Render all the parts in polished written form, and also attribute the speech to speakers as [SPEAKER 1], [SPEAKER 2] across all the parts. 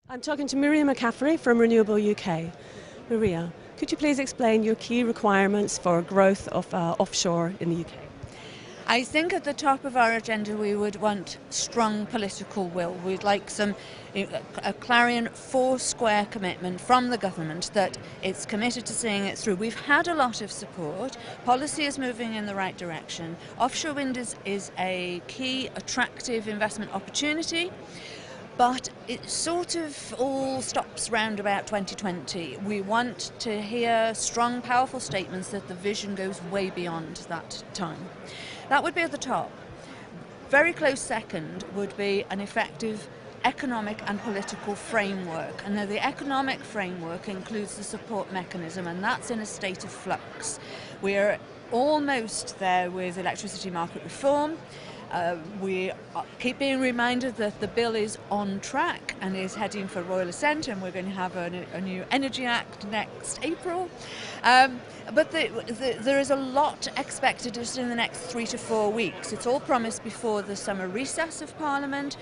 [SPEAKER 1] I'm talking to Maria McCaffery from RenewableUK. Maria, could you please explain your key requirements for growth of offshore in the UK?
[SPEAKER 2] I think at the top of our agenda we would want strong political will. We'd like a clarion four-square commitment from the government that it's committed to seeing it through. We've had a lot of support. Policy is moving in the right direction. Offshore wind is a key, attractive investment opportunity. But it sort of all stops round about 2020. We want to hear strong, powerful statements that the vision goes way beyond that time. That would be at the top. Very close second would be an effective economic and political framework. And now the economic framework includes the support mechanism, and that's in a state of flux. We're almost there with electricity market reform. We keep being reminded that the bill is on track and is heading for Royal Assent, and we're going to have a new Energy Act next April. But there is a lot expected just in the next 3 to 4 weeks. It's all promised before the summer recess of Parliament,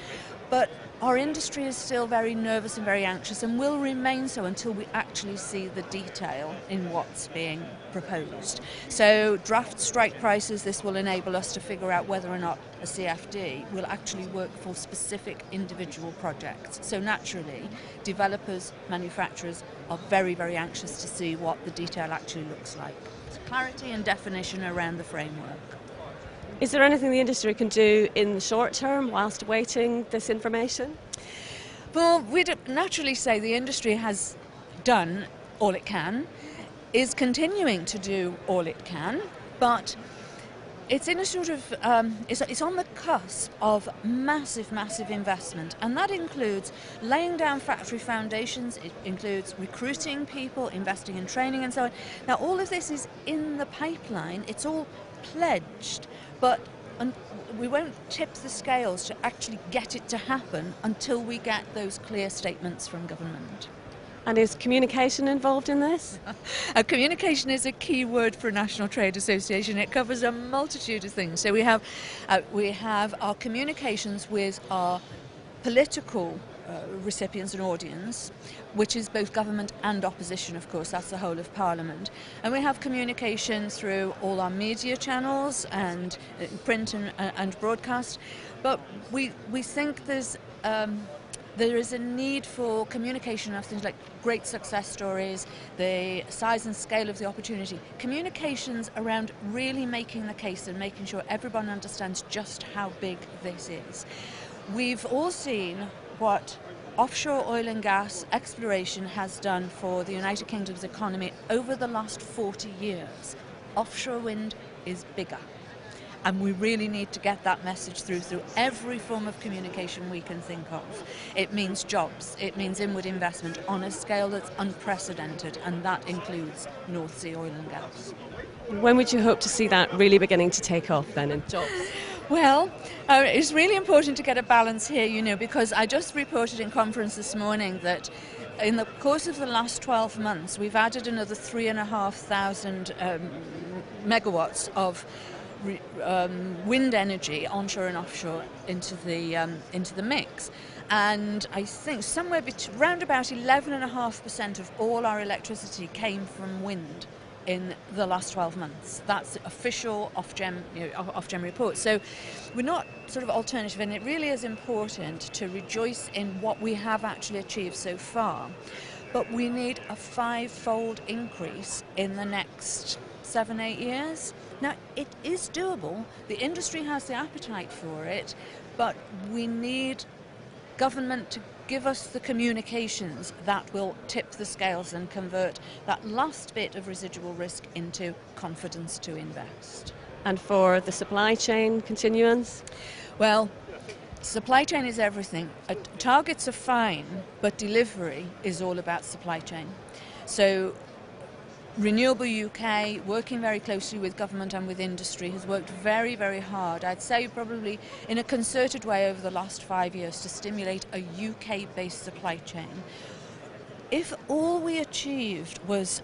[SPEAKER 2] but our industry is still very nervous and very anxious, and will remain so until we actually see the detail in what's being proposed. So draft strike prices, this will enable us to figure out whether or not a CFD will actually work for specific individual projects. So naturally, developers, manufacturers are very, very anxious to see what the detail actually looks like. So clarity and definition around the framework.
[SPEAKER 1] Is there anything the industry can do in the short term whilst awaiting this information?
[SPEAKER 2] Well, we'd naturally say the industry has done all it can, is continuing to do all it can, but it's in a sort of, it's on the cusp of massive, massive investment, and that includes laying down factory foundations, it includes recruiting people, investing in training and so on. Now all of this is in the pipeline, it's all pledged, but we won't tip the scales to actually get it to happen until we get those clear statements from government.
[SPEAKER 1] And is communication involved in this?
[SPEAKER 2] Communication is a key word for a National Trade Association. It covers a multitude of things. So we have our communications with our political recipients and audience, which is both government and opposition, of course, that's the whole of Parliament. And we have communication through all our media channels and print and broadcast. But we think there is a need for communication of things like great success stories, the size and scale of the opportunity, communications around really making the case and making sure everyone understands just how big this is. We've all seen what offshore oil and gas exploration has done for the United Kingdom's economy over the last 40 years. Offshore wind is bigger. And we really need to get that message through every form of communication we can think of. It means jobs, it means inward investment on a scale that's unprecedented, and that includes North Sea oil and gas.
[SPEAKER 1] When would you hope to see that really beginning to take off then in jobs?
[SPEAKER 2] Well, it's really important to get a balance here, because I just reported in conference this morning that in the course of the last 12 months, we've added another 3,500 megawatts of wind energy, onshore and offshore, into the mix. And I think somewhere around about 11.5% of all our electricity came from wind in the last 12 months. That's official Ofgem report. So we're not sort of alternative, and it really is important to rejoice in what we have actually achieved so far. But we need a 5-fold increase in the next 7-8 years. Now, it is doable. The industry has the appetite for it, but we need government to give us the communications that will tip the scales and convert that last bit of residual risk into confidence to invest.
[SPEAKER 1] And for the supply chain continuance?
[SPEAKER 2] Well, supply chain is everything. Targets are fine, but delivery is all about supply chain. So Renewable UK, working very closely with government and with industry, has worked very, very hard, I'd say probably in a concerted way over the last 5 years, to stimulate a UK-based supply chain. If all we achieved was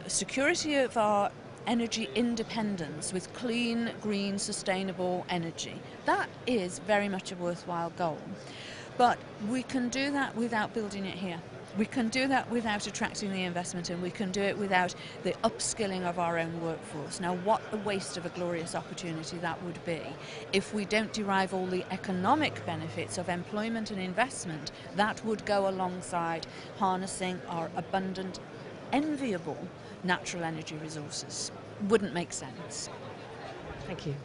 [SPEAKER 2] security of our energy independence with clean, green, sustainable energy, that is very much a worthwhile goal. But we can do that without building it here. We can do that without attracting the investment, and we can do it without the upskilling of our own workforce. Now, what a waste of a glorious opportunity that would be if we don't derive all the economic benefits of employment and investment that would go alongside harnessing our abundant, enviable natural energy resources. Wouldn't make sense.
[SPEAKER 1] Thank you.